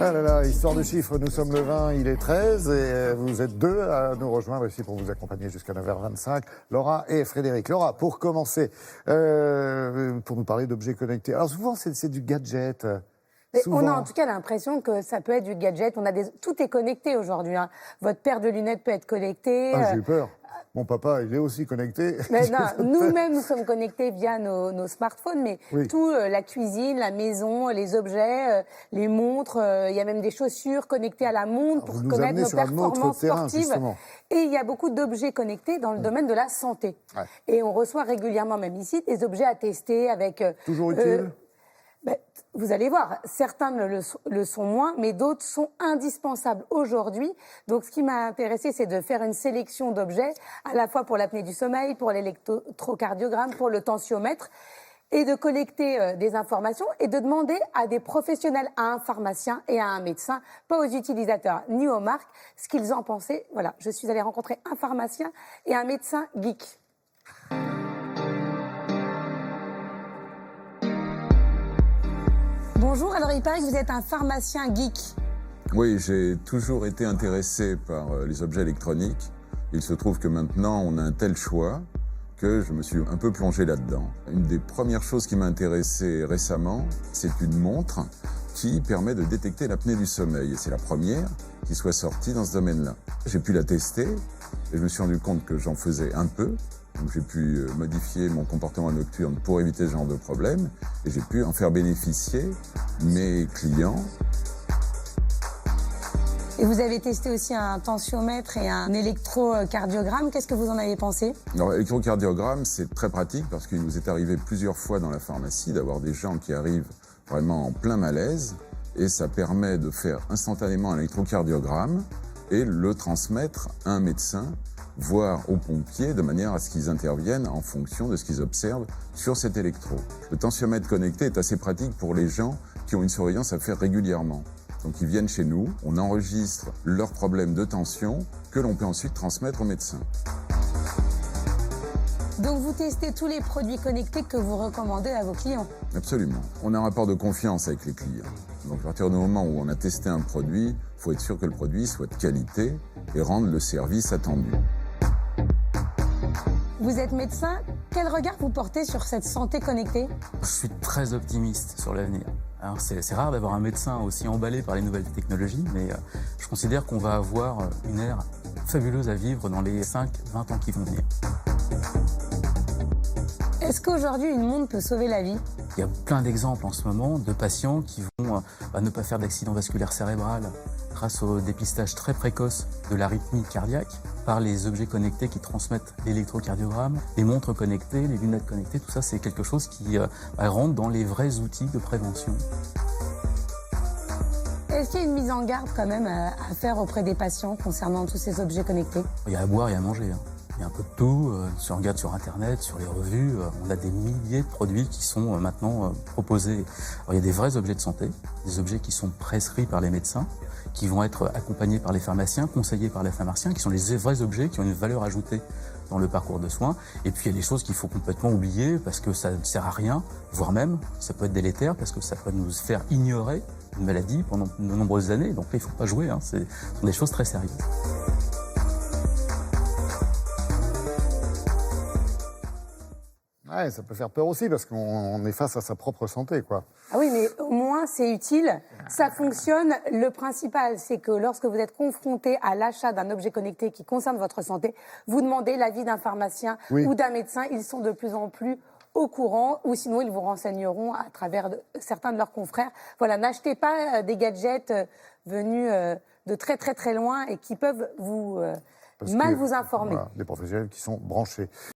Ah là là, histoire de chiffres, nous sommes le 20, il est 13 et vous êtes deux à nous rejoindre ici pour vous accompagner jusqu'à 9h25, Laura et Frédéric. Laura, pour commencer, pour nous parler d'objets connectés. Alors souvent c'est du gadget. On a en tout cas l'impression que ça peut être du gadget. Tout est connecté aujourd'hui. Hein. Votre paire de lunettes peut être connectée. Ah, j'ai eu peur. Mon papa, il est aussi connecté. Mais non, nous-mêmes, nous sommes connectés via nos smartphones, mais oui. tout, la cuisine, la maison, les objets, les montres, il y a même des chaussures connectées à la montre pour connaître nos performances sportives. Justement. Et il y a beaucoup d'objets connectés dans le domaine de la santé. Ouais. Et on reçoit régulièrement, même ici, des objets à tester avec... Toujours utile vous allez voir, certains le sont moins, mais d'autres sont indispensables aujourd'hui. Donc, ce qui m'a intéressé, c'est de faire une sélection d'objets, à la fois pour l'apnée du sommeil, pour l'électrocardiogramme, pour le tensiomètre, et de collecter des informations et de demander à des professionnels, à un pharmacien et à un médecin, pas aux utilisateurs ni aux marques, ce qu'ils en pensaient. Voilà, je suis allée rencontrer un pharmacien et un médecin geek. Bonjour, alors il paraît que vous êtes un pharmacien geek. Oui, j'ai toujours été intéressé par les objets électroniques. Il se trouve que maintenant, on a un tel choix que je me suis un peu plongé là-dedans. Une des premières choses qui m'a intéressé récemment, c'est une montre qui permet de détecter l'apnée du sommeil. Et c'est la première qui soit sortie dans ce domaine-là. J'ai pu la tester et je me suis rendu compte que j'en faisais un peu. Donc j'ai pu modifier mon comportement nocturne pour éviter ce genre de problème et j'ai pu en faire bénéficier mes clients. Et vous avez testé aussi un tensiomètre et un électrocardiogramme. Qu'est-ce que vous en avez pensé? Alors l'électrocardiogramme, c'est très pratique parce qu'il nous est arrivé plusieurs fois dans la pharmacie d'avoir des gens qui arrivent vraiment en plein malaise et ça permet de faire instantanément un électrocardiogramme et le transmettre à un médecin, voire aux pompiers, de manière à ce qu'ils interviennent en fonction de ce qu'ils observent sur cet électro. Le tensiomètre connecté est assez pratique pour les gens qui ont une surveillance à faire régulièrement. Donc ils viennent chez nous, on enregistre leurs problèmes de tension que l'on peut ensuite transmettre au médecin. Donc vous testez tous les produits connectés que vous recommandez à vos clients? Absolument. On a un rapport de confiance avec les clients. Donc à partir du moment où on a testé un produit, il faut être sûr que le produit soit de qualité et rende le service attendu. Vous êtes médecin, quel regard vous portez sur cette santé connectée? Je suis très optimiste sur l'avenir. Alors c'est rare d'avoir un médecin aussi emballé par les nouvelles technologies, mais je considère qu'on va avoir une ère fabuleuse à vivre dans les 5-20 ans qui vont venir. Est-ce qu'aujourd'hui une montre peut sauver la vie? Il y a plein d'exemples en ce moment de patients qui vont ne pas faire d'accident vasculaire cérébral grâce au dépistage très précoce de l'arythmie cardiaque par les objets connectés qui transmettent l'électrocardiogramme, les montres connectées, les lunettes connectées, tout ça c'est quelque chose qui rentre dans les vrais outils de prévention. Est-ce qu'il y a une mise en garde quand même à faire auprès des patients concernant tous ces objets connectés? Il y a à boire et à manger. Il y a un peu de tout. Si on regarde sur Internet, sur les revues, on a des milliers de produits qui sont maintenant proposés. Alors, il y a des vrais objets de santé, des objets qui sont prescrits par les médecins, qui vont être accompagnés par les pharmaciens, conseillés par les pharmaciens, qui sont les vrais objets qui ont une valeur ajoutée dans le parcours de soins. Et puis il y a des choses qu'il faut complètement oublier parce que ça ne sert à rien, voire même ça peut être délétère parce que ça peut nous faire ignorer une maladie pendant de nombreuses années. Donc là, il ne faut pas jouer, ce sont des choses très sérieuses. Ouais, ça peut faire peur aussi parce qu'on est face à sa propre santé, quoi. Ah oui, mais au moins c'est utile, ça fonctionne. Le principal, c'est que lorsque vous êtes confronté à l'achat d'un objet connecté qui concerne votre santé, vous demandez l'avis d'un pharmacien ou d'un médecin. Ils sont de plus en plus au courant, ou sinon ils vous renseigneront à travers certains de leurs confrères. Voilà, n'achetez pas des gadgets venus de très très très loin et qui peuvent vous mal vous informer. Voilà, des professionnels qui sont branchés.